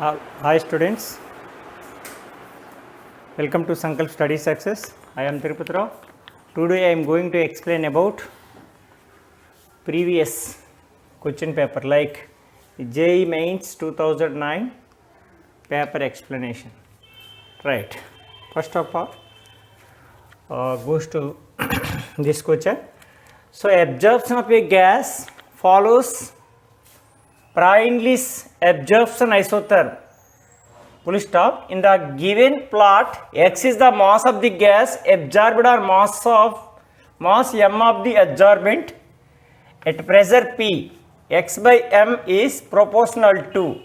Hi students, welcome to Sankalp Study Success. I am Tirupati Rao. Today I am going to explain about previous question paper like JEE Mains 2009 paper explanation. Right. First of all, goes to this question. So absorption of a gas follows Brindley's absorption isotherm. Full stop. In the given plot, x is the mass of the gas absorbed or mass m of the adsorbent at pressure P. X by m is proportional to.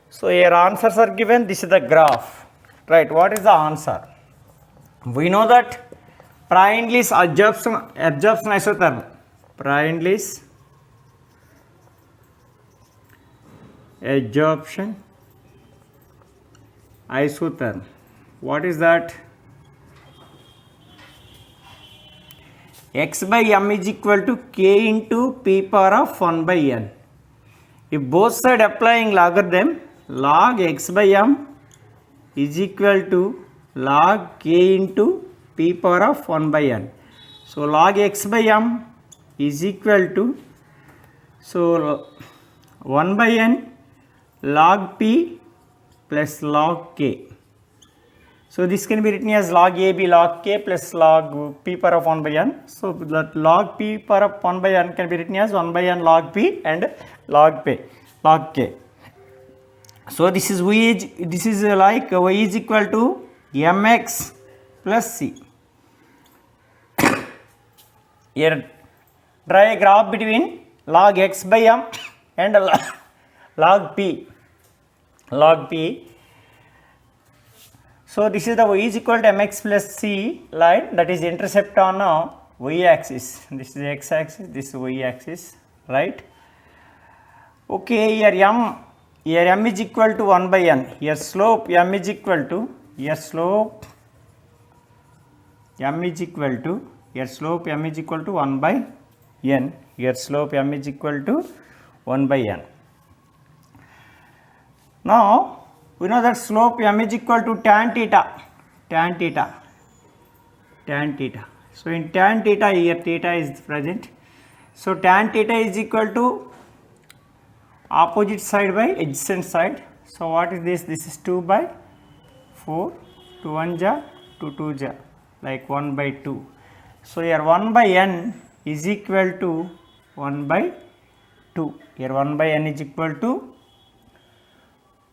So here answers are given. This is the graph. Right. What is the answer? We know that Brindley's absorption isotherm. Brindley's absorption isotherm. What is that? X by m is equal to k into p power of 1 by n. If both sides applying logarithm, log x by m is equal to log k into p power of 1 by n. So log x by m is equal to 1 by n log p plus log k. So this can be written as log ab log k plus log p power of 1 by n. So that log p power of 1 by n can be written as 1 by n log p and log k. So this is like y is equal to mx plus c. Here draw a graph between log x by m and log p. So this is the y is equal to mx plus c line, that is intercept on y axis. This is x axis, this is y axis, right? Okay, here m is equal to 1 by n. Here slope m is equal to 1 by n. Here slope m is equal to 1 by n. Now we know that slope m is equal to tan theta. So in tan theta, here theta is present. So tan theta is equal to opposite side by adjacent side. So what is this? This is 2 by 4, 2 1 ja, 2 2 ja, like 1 by 2. So here 1 by n is equal to 1 by 2. Here 1 by n is equal to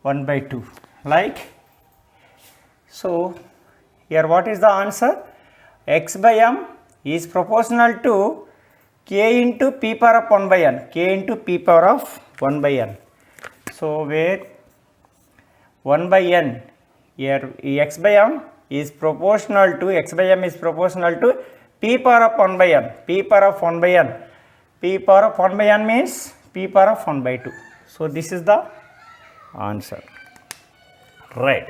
1 by 2, like so. Here what is the answer? X by m is proportional to k into p power of 1 by n. K into p power of 1 by n. So where 1 by n, here x by m is proportional to p power of 1 by n. P power of 1 by n. P power of 1 by n means p power of 1 by 2. So this is the answer. Right.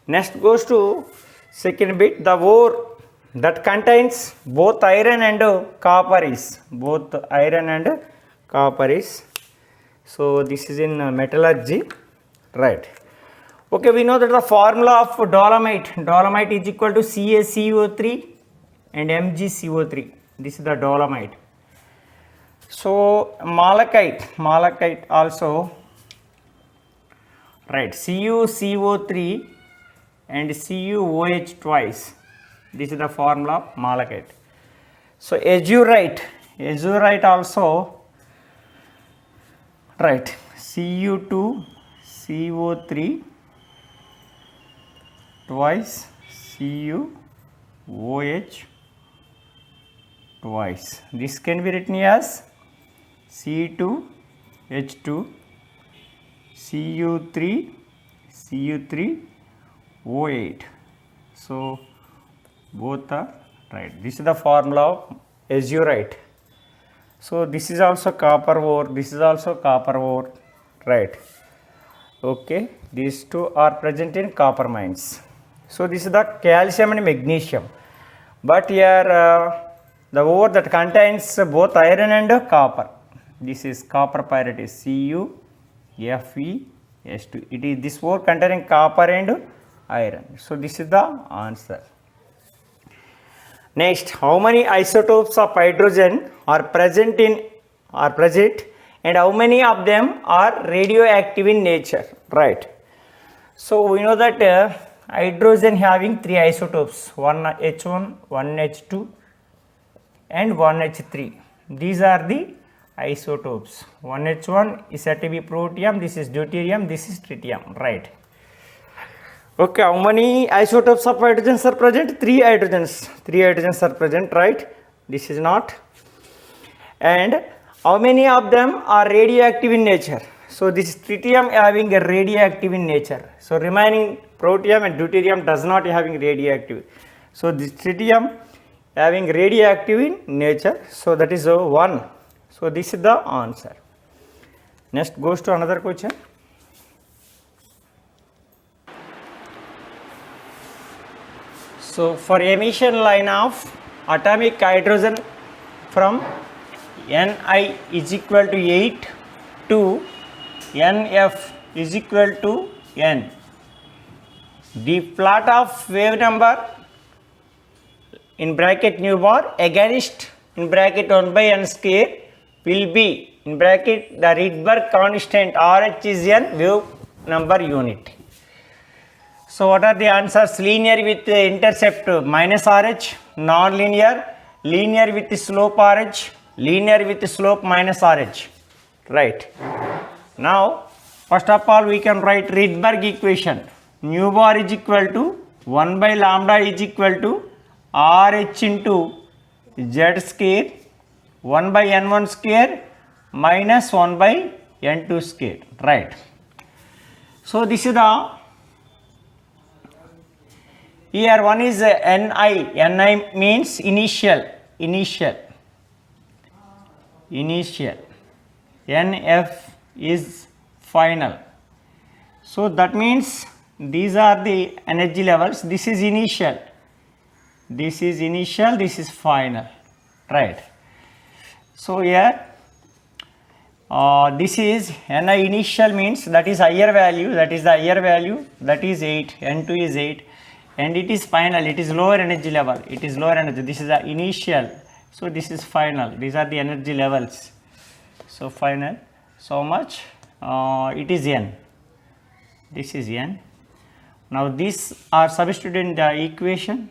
Next goes to second bit. The ore that contains both iron and copper is. So this is in metallurgy. Right. Okay, we know that the formula of dolomite is equal to CaCO3 and MgCO3. This is the dolomite. So malachite also. Right, CuCO3 and CuOH twice. This is the formula of malachite. So azurite also, right, Cu2CO3 twice, CuOH twice. This can be written as C2H2 Cu3O8. So both are right. This is the formula of azurite. So this is also copper ore, right? Okay, these two are present in copper mines. So this is the calcium and magnesium, but here the ore that contains both iron and copper. This is copper pyrite, CuFe S2. It is this 4 containing copper and iron. So this is the answer. Next, how many isotopes of hydrogen are present and how many of them are radioactive in nature? Right. So we know that hydrogen having 3 isotopes, one H1, one H2 and one H3. These are the isotopes. One H1 is said to be protium, this is deuterium, this is tritium, right? Okay, how many isotopes of hydrogens are present? 3 hydrogens. 3 hydrogens are present, right? This is not. And how many of them are radioactive in nature? So this is tritium having a radioactive in nature. So remaining protium and deuterium does not having radioactive. So this tritium having radioactive in nature. So that is 1. So this is the answer. Next goes to another question. So for emission line of atomic hydrogen from Ni is equal to 8 to Nf is equal to N. The plot of wave number in bracket nu bar against in bracket 1 by n square will be in bracket the Rydberg constant RH is n wave number unit. So what are the answers? Linear with intercept minus RH, non-linear, linear with slope RH, linear with slope minus RH, right? Now first of all we can write Rydberg equation. Nu bar is equal to 1 by lambda is equal to RH into Z square 1 by N1 square minus 1 by N2 square, right? So this is the, here one is Ni means initial, Nf is final. So that means these are the energy levels. This is initial, this is final, right? So here this is Ni initial means that is higher value, that is 8, N2 is 8, and it is final, it is lower energy level, this is the initial, so this is final, these are the energy levels. So final, so much, it is N, this is N. Now these are substituted in the equation,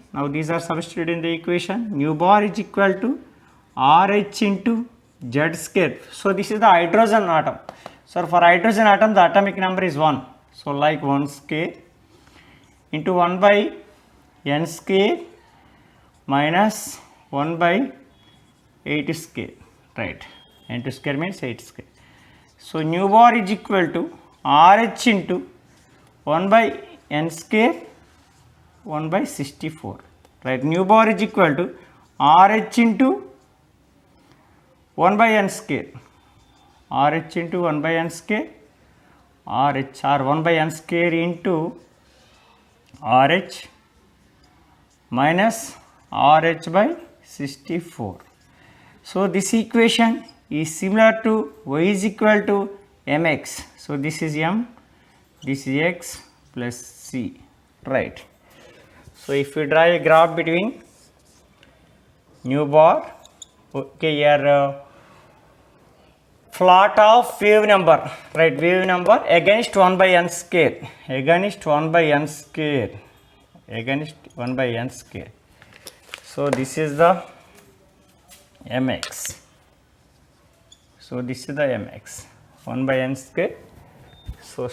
nu bar is equal to RH into Z square. So this is the hydrogen atom. So for hydrogen atom the atomic number is 1. So like 1 square into 1 by n square minus 1 by 8 square, right? N2 square means 8 square. So nu bar is equal to RH into 1 by n square 1 by 64, right? Nu bar is equal to RH into 1 by n square, RH into 1 by n square, RH or 1 by n square into RH minus RH by 64. So this equation is similar to y is equal to mx. So this is m, this is x plus c, right? So if we draw a graph between nu bar, okay, here plot of wave number, right? Wave number against 1 by n square, So this is the mx. So this is the mx, 1 by n square. So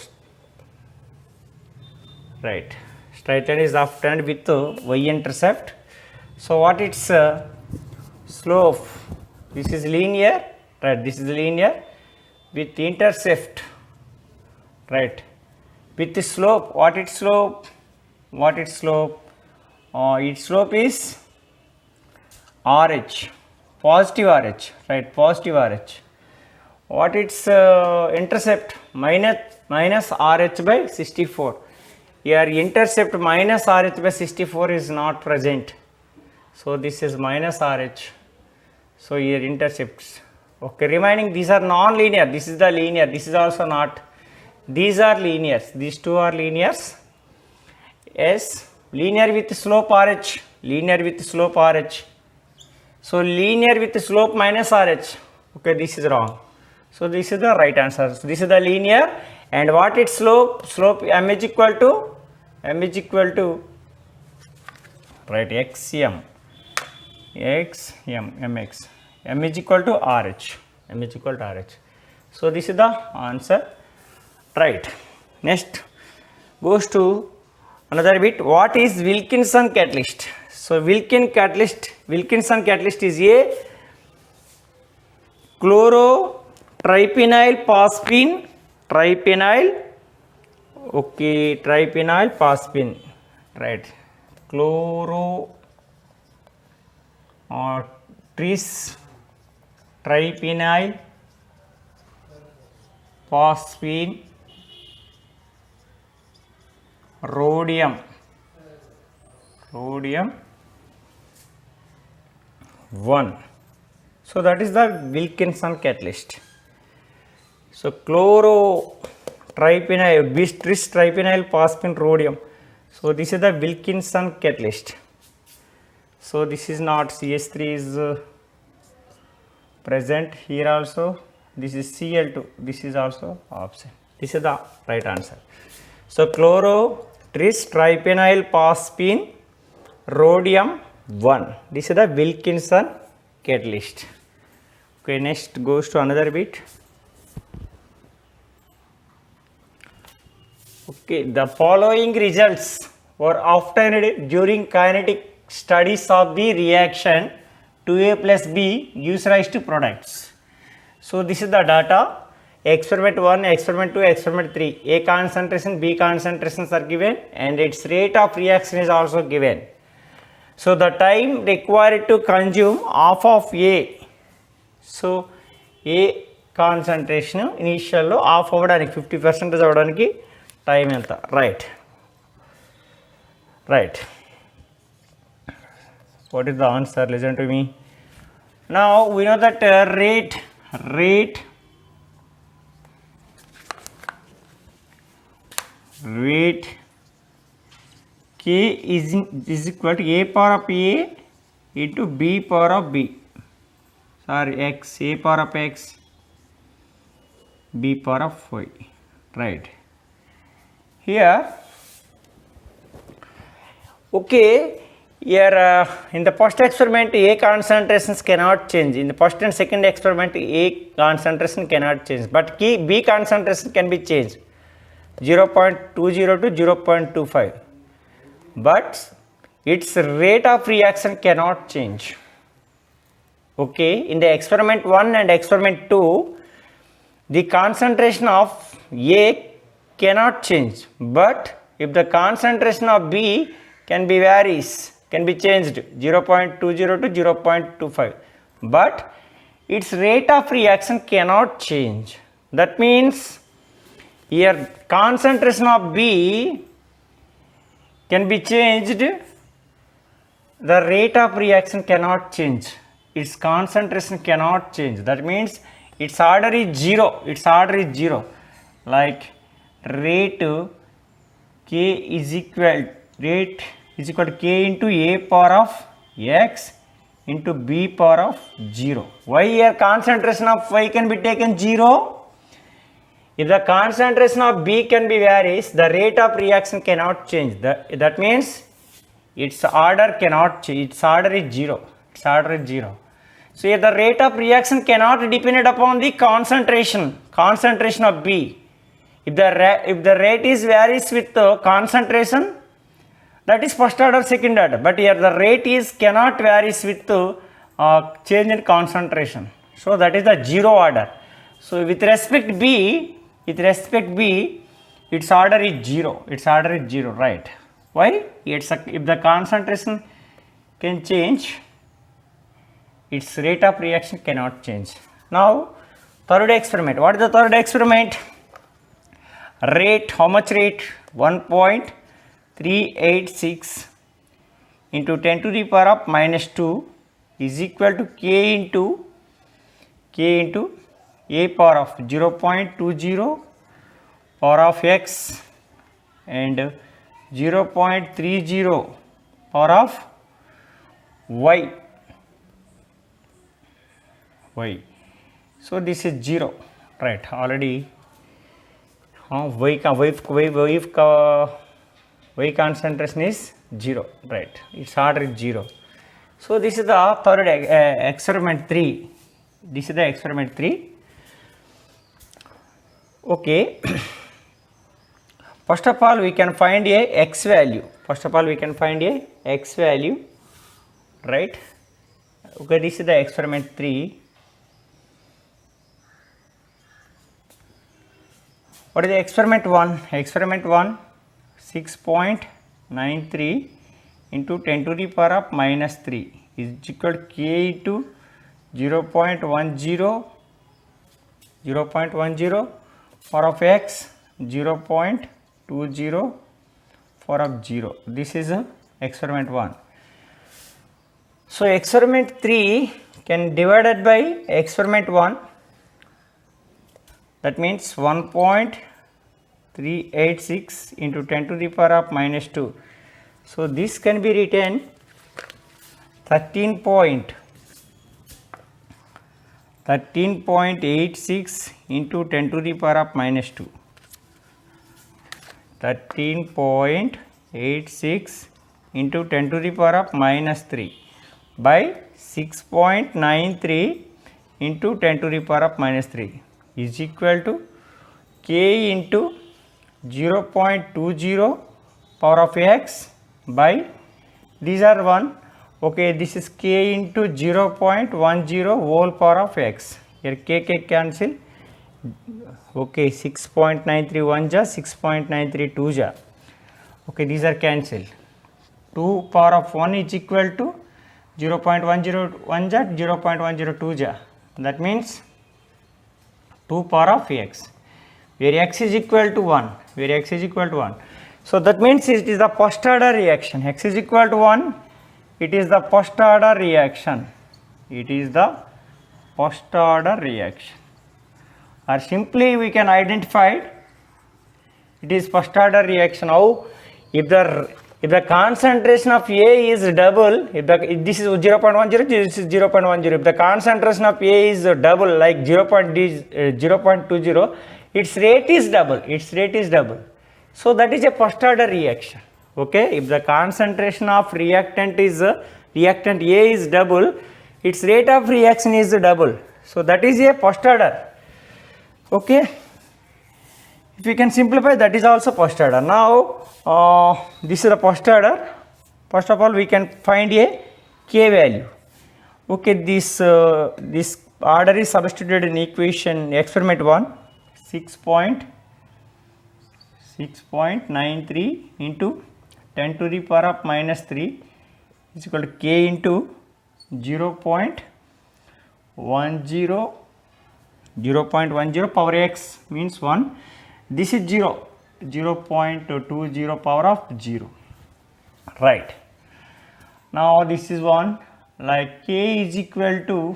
right, straight line is obtained with y-intercept. So what its slope? This is linear, right? This is linear with intercept, right? With the slope, what its slope? Its slope is RH, positive RH, right? Positive RH. What its intercept? Minus RH by 64. Here intercept minus RH by 64 is not present. So this is minus RH. So here intercepts. Okay, remaining these are non-linear. This is the linear. This is also not. These are linears. These two are linears. S linear with slope RH. Linear with slope RH. So linear with slope minus RH. Okay, this is wrong. So this is the right answer. So this is the linear, and what its slope? Slope m is equal to right xm mx m is equal to RH. M is equal to RH. So this is the answer. Right. Next goes to another bit. What is Wilkinson catalyst? So Wilkinson catalyst is a chlorotrypenyl phosphine. Triphenyl phosphine. Right. Triphenyl phosphine rhodium 1. So that is the Wilkinson catalyst. So chlorotrypenyl triphenyl phosphine rhodium. So this is the Wilkinson catalyst. So this is not CH3 is present here also. This is Cl2. This is also option. This is the right answer. So chlorotrypenyl phosphine rhodium 1. This is the Wilkinson catalyst. Okay, next goes to another bit. Okay, the following results were obtained during kinetic studies of the reaction 2A plus B gives rise to products. So this is the data. Experiment 1, experiment 2, experiment 3. A concentration, B concentrations are given, and its rate of reaction is also given. So the time required to consume half of A. So A concentration initial lo half avvadaniki 50% avvadaniki time enta. Right. What is the answer? Listen to me. Now we know that rate K is equal to A power of A into B power of B. Sorry, X, A power of X, B power of Y. Right. Here, okay, here in the first experiment A concentrations cannot change. In the first and second experiment A concentration cannot change, but B concentration can be changed 0.20 to 0.25, but its rate of reaction cannot change. Okay, in the experiment 1 and experiment 2 the concentration of A cannot change, but if the concentration of B can be changed 0.20 to 0.25, but its rate of reaction cannot change. That means here concentration of B can be changed, the rate of reaction cannot change, its concentration cannot change. That means its order is 0. Like rate K is equal to K into A power of X into B power of 0. Why here concentration of Y can be taken 0? If the concentration of B can be varies, the rate of reaction cannot change. That means its order cannot change. Its order is 0. So here the rate of reaction cannot depend upon the concentration of B. If the rate is varies with the concentration, that is first order, second order. But here the rate cannot varies with the change in concentration. So that is the 0 order. So with respect B, its order is 0. Right? Why? If the concentration can change, its rate of reaction cannot change. Now third experiment. What is the third experiment? Rate, how much rate? 1.386 into 10 to the power of minus 2 is equal to K into A power of 0.20 power of x and 0.30 power of y. So this is 0, right? Already y concentration is 0, right? Its order is 0. So this is the third experiment 3. This is the experiment 3. Okay. First of all, we can find a x value. Right? Okay, this is the experiment 3. What is the experiment 1? Experiment 1, 6.93 into 10 to the power of minus 3 is equal to k into 0.10 power of x, 0.20 power of 0. This is experiment 1. So experiment 3 can divided by experiment 1, that means 1.386 into 10 to the power of minus 2. So this can be written 13.86 into 10 to the power of minus 2. 13.86 into 10 to the power of minus 3 by 6.93 into 10 to the power of minus 3 is equal to k into 0.20 power of x by, these are 1, okay, this is k into 0.10 whole power of x. Here k cancel, okay, 6.93 1 ja, 6.93 2 ja, okay, these are cancelled. 2 power of 1 is equal to 0.101 ja, 0.102 ja, that means 2 power of x, where x is equal to 1, So that means it is the first order reaction. X is equal to 1, it is the first order reaction. Or simply we can identify it is first order reaction. How? If the concentration of A is double, if this is 0.10, this is 0.10, if the concentration of A is double, like 0.20, its rate is double. So that is a first order reaction. Okay, if the concentration of reactant A is double, its rate of reaction is double. So that is a first order. Okay, if we can simplify, that is also first order. Now this is the first order. First of all, we can find a k value. Okay, this order is substituted in equation experiment 1, 6.93 into 10 to the power of minus 3 is equal to k into 0.10 power x means 1. This is 0.20 power of 0. Right. Now this is 1, like k is equal to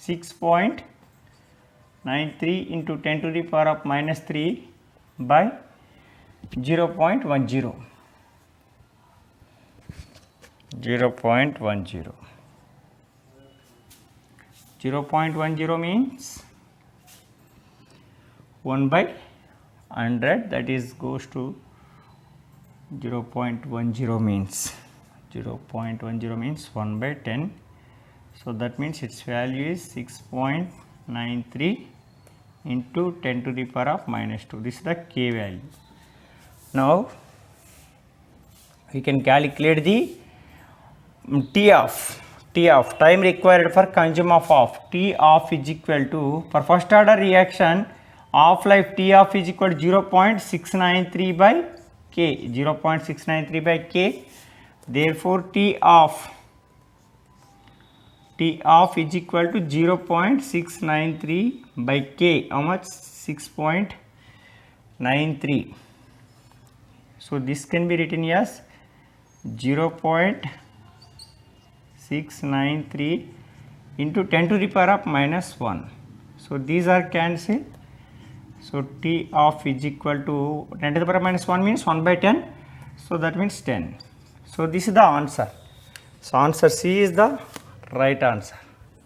6.93 into 10 to the power of minus 3 by 0.10. 0.10 means 1 by 100, that is goes to 0.10 means 1 by 10. So that means its value is 6.93 into 10 to the power of minus 2. This is the k value. Now we can calculate the T off, time required for consumption of T off is equal to, for first order reaction, half life T off is equal to 0.693 by k, 0.693 by k. Therefore T off is equal to 0.693 by k. How much? 6.93. So this can be written as 0.693 into 10 to the power of minus 1. So these are cancelled. So T of is equal to 10 to the power minus 1 means 1 by 10. So that means 10. So this is the answer. So answer C is the right answer.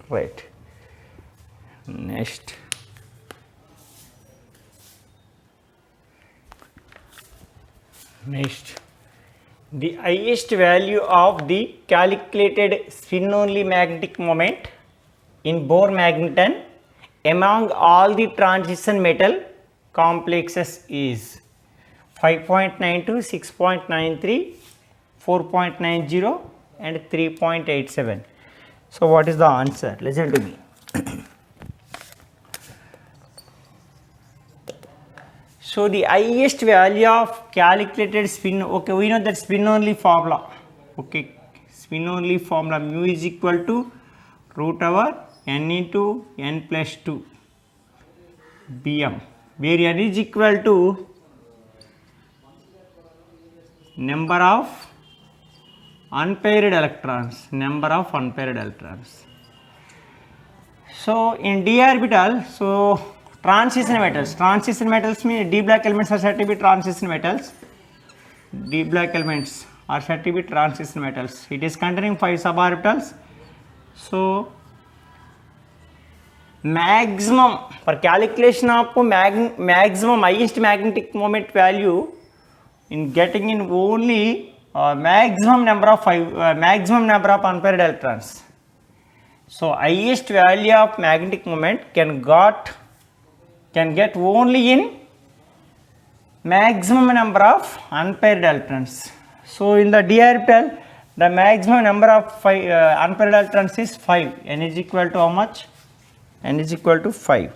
Right. Next. The highest value of the calculated spin only magnetic moment in Bohr magneton among all the transition metal complexes is 5.92, 6.93, 4.90 and 3.87. So what is the answer? Listen to me. So the highest value of calculated spin, okay, we know that spin only formula, okay, spin only formula mu is equal to root over n into n plus 2 Bm, where n is equal to number of unpaired electrons, So in d orbital, so transition metals mean d black elements are said to be transition metals. D black elements are said to be transition metals. It is containing 5 suborbitals. So maximum for calculation of maximum highest magnetic moment value in getting in only maximum number of unpaired electrons. So highest value of magnetic moment can get only in maximum number of unpaired electrons. So in the d orbital, the maximum number of unpaired electrons is 5. N is equal to how much? N is equal to 5.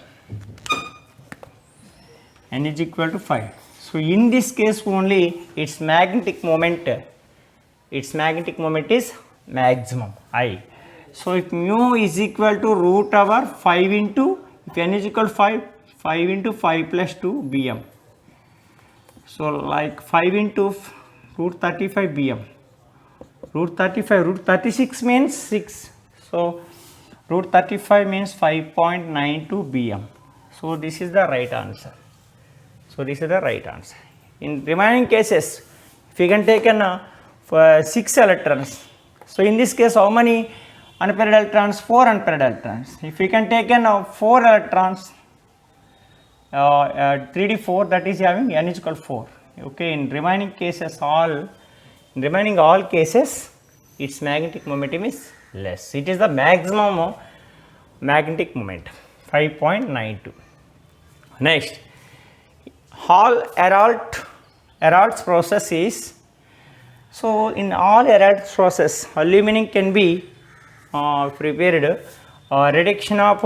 N is equal to 5. So in this case only its magnetic moment is maximum I. So if mu is equal to root over 5 into, if n is equal to 5 into 5 plus 2 Bm. So like 5 into root 35 Bm. Root 36 means 6. So root 35 means 5.92 Bm. So this is the right answer. In remaining cases, if we can take 6 electrons. So in this case, how many unpaired electrons? 4 unpaired electrons. If we can take 4 electrons, 3d4, that is having n is equal to 4. Okay, in remaining all cases, its magnetic momentum is less. It is the maximum magnetic moment, 5.92. Next, Hall Héroult process is, so in all Héroult process, aluminum can be prepared reduction of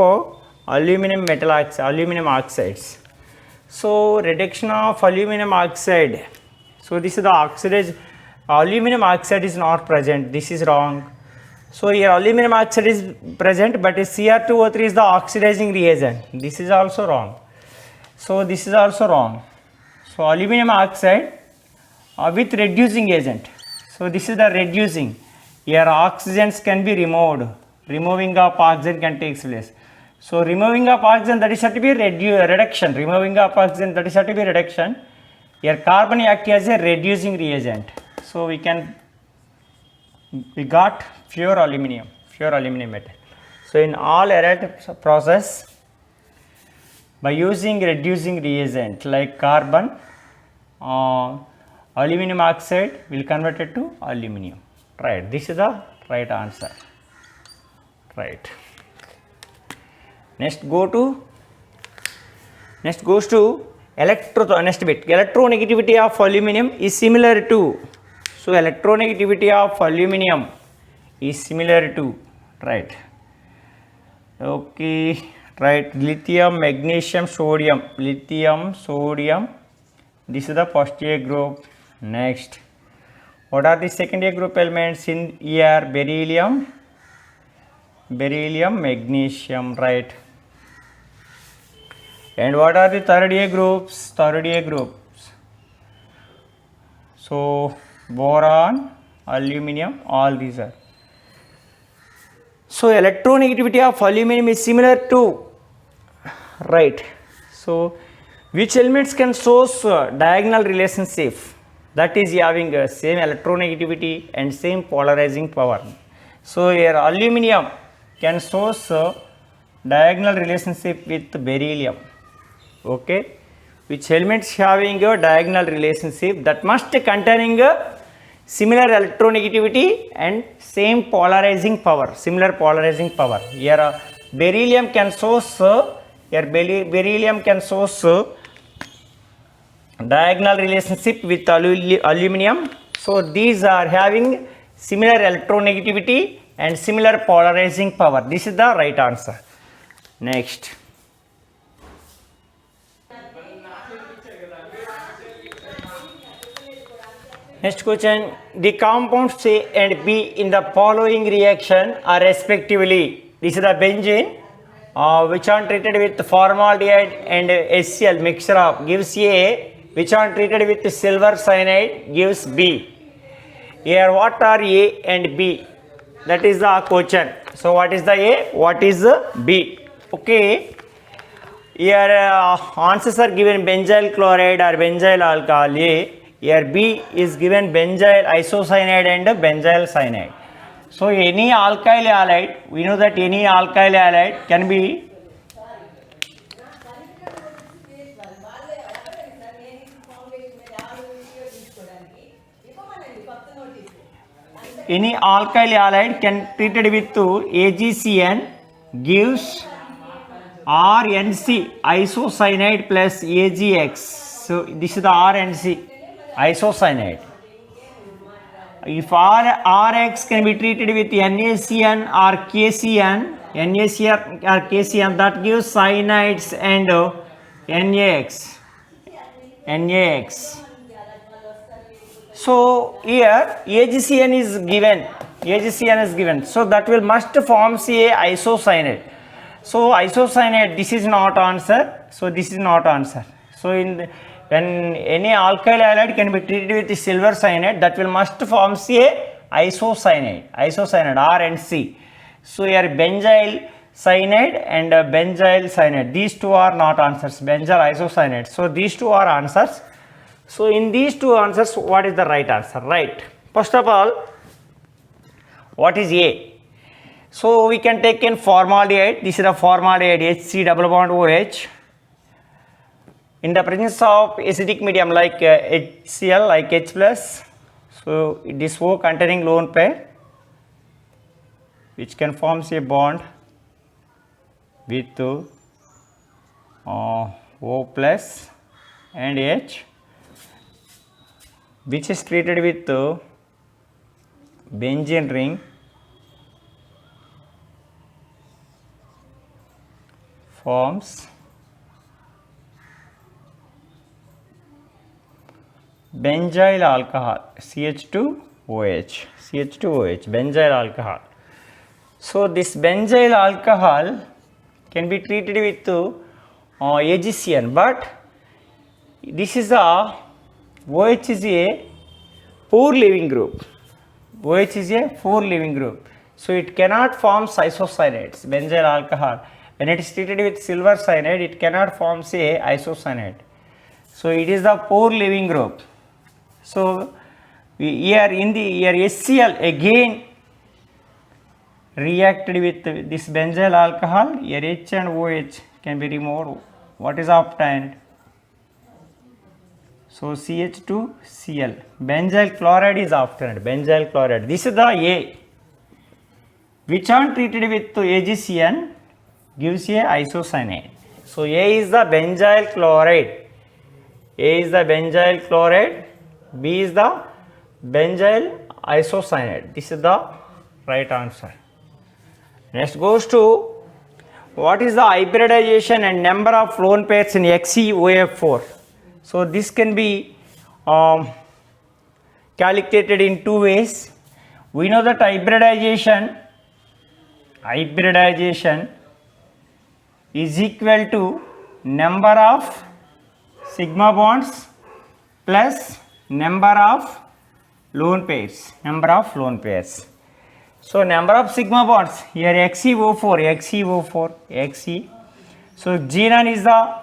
aluminum oxides. So reduction of aluminum oxide, so this is the oxidation. Aluminum oxide is not present, this is wrong. So here aluminum oxide is present, but Cr2O3 is the oxidizing reagent, this is also wrong. So this is also wrong. So aluminum oxide with reducing agent, so this is the reducing. Here oxygens can be removed, removing of oxygen can take place. So removing of oxygen, that is said to be reduction. Removing of oxygen, that is said to be reduction. Here carbon acts as a reducing reagent. So we got pure aluminum metal. So in all Héroult process, by using reducing reagent like carbon, aluminum oxide will convert it to aluminum. Right, this is the right answer. Right. Next goes to electronegativity of aluminum is similar to. So electronegativity of aluminum is similar to, right? Okay, right. Lithium, magnesium, sodium. This is the first year group. Next, what are the second year group elements in here? Beryllium, magnesium, right? And what are the third year groups? So boron, aluminum, all these are. So electronegativity of aluminum is similar to, right? So Which elements can show diagonal relationship, that is having same electronegativity and same polarizing power. So here aluminum can show diagonal relationship with beryllium. Okay, which elements having a diagonal relationship that must containing a similar electronegativity and same polarizing power, similar polarizing power. Here beryllium can show beryllium can show diagonal relationship with aluminum. So these are having similar electronegativity and similar polarizing power. This is the right answer. Next. Next question, the compounds A and B in the following reaction are respectively, this is the benzene, which are treated with formaldehyde and HCl mixture of gives A, which are treated with silver cyanide gives B. Here what are A and B? That is the question. So what is the A? What is the B? Okay. Here answers are given benzyl chloride or benzyl alcohol A. Here B is given benzyl isocyanide and benzyl cyanide. So any alkyl halide, we know that any alkyl halide can be any alkyl halide can treated with AgCN gives RNC isocyanide plus AgX. So this is the RNC isocyanide. If Rx can be treated with NaCN or KCN, NaCN or KCN, that gives cyanides and NaX. NaX. So here AgCN is given. AgCN is given. So that will must form a isocyanide. So isocyanide, this is not answer. So this is not answer. So when any alkyl halide can be treated with the silver cyanide, that will must form a isocyanide. Isocyanide R and C. So here benzyl cyanide and benzyl cyanide. These two are not answers. Benzyl isocyanide. So these two are answers. So in these two answers, what is the right answer? Right. First of all, what is A? So we can take in formaldehyde. This is a formaldehyde HC double bond OH. In the presence of acidic medium like HCl, like H plus, so this O containing lone pair, which can form a bond with O plus and H, which is treated with benzene ring, forms benzyl alcohol CH2OH, benzyl alcohol. So this benzyl alcohol can be treated with AgCN, but this is a OH is a poor leaving group. OH is a poor leaving group, so it cannot form isocyanates. Benzyl alcohol, when it is treated with silver cyanide, it cannot form say isocyanate. So it is the poor leaving group. So here in the here HCl again reacted with this benzyl alcohol. Here H and OH can be removed. What is obtained? So CH2Cl. Benzyl chloride is obtained. Benzyl chloride. This is the A, which are treated with AgCN gives a isocyanate. So A is the benzyl chloride. A is the benzyl chloride. B is the benzyl isocyanate. This is the right answer. Next goes to what is the hybridization and number of lone pairs in XeOF4. So this can be calculated in two ways. We know that hybridization is equal to number of sigma bonds plus number of lone pairs. So number of sigma bonds here XeO4. So xenon is the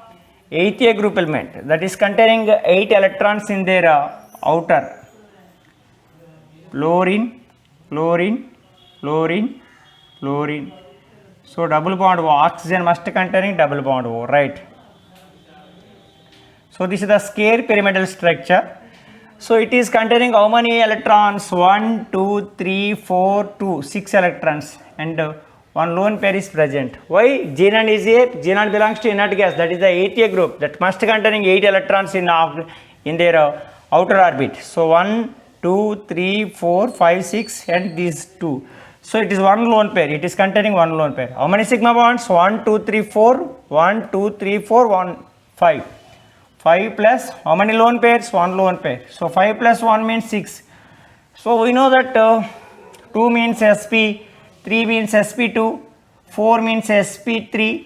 8th A group element that is containing 8 electrons in their outer. Fluorine, fluorine, fluorine, fluorine. So double bond O. Oxygen must containing double bond O, right? So this is the square pyramidal structure. So it is containing how many electrons? 1, 2, 3, 4, 2, 6 electrons, and one lone pair is present. Why? Xenon is a xenon belongs to inert gas, that is the 8th A group, that must containing 8 electrons in their outer orbit. So 1, 2, 3, 4, 5, 6 and these 2. So it is one lone pair, it is containing one lone pair. How many sigma bonds? 1, 2, 3, 4, 1, 2, 3, 4, 1, 5. 5 plus how many lone pairs? One lone pair. So 5 plus 1 means 6. So we know that 2 means sp, 3 means sp2, 4 means sp3,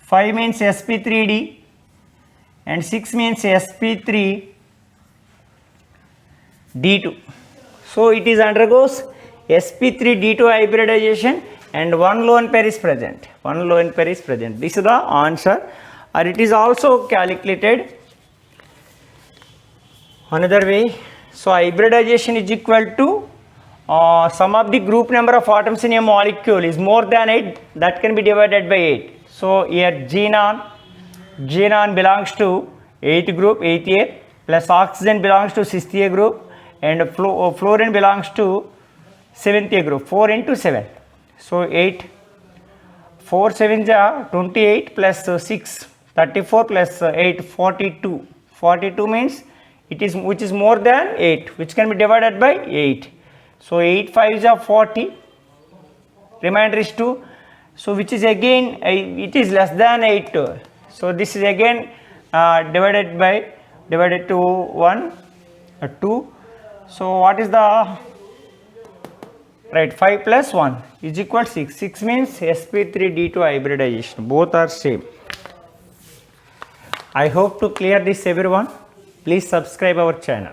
5 means sp3d and 6 means sp3d2. So it is undergoes sp3d2 hybridization and one lone pair is present. One lone pair is present. This is the answer. Or it is also calculated another way. So hybridization is equal to sum of the group number of atoms in a molecule is more than 8, that can be divided by 8. So here xenon belongs to 8th group, 8th A, plus oxygen belongs to 6th A group, and fluorine belongs to 7th A group. 4 into 7. So 8, 4 7s are 28 plus 6, 34 plus 8, 42. 42 means it is which is more than 8, which can be divided by 8. So 8 5s are 40, remainder is 2. So which is again it is less than 8. So this is again divided to 1, 2. So what is the right? 5 plus 1 is equal to 6. 6 means sp3d2 hybridization. Both are same. I hope to clear this everyone. Please subscribe our channel.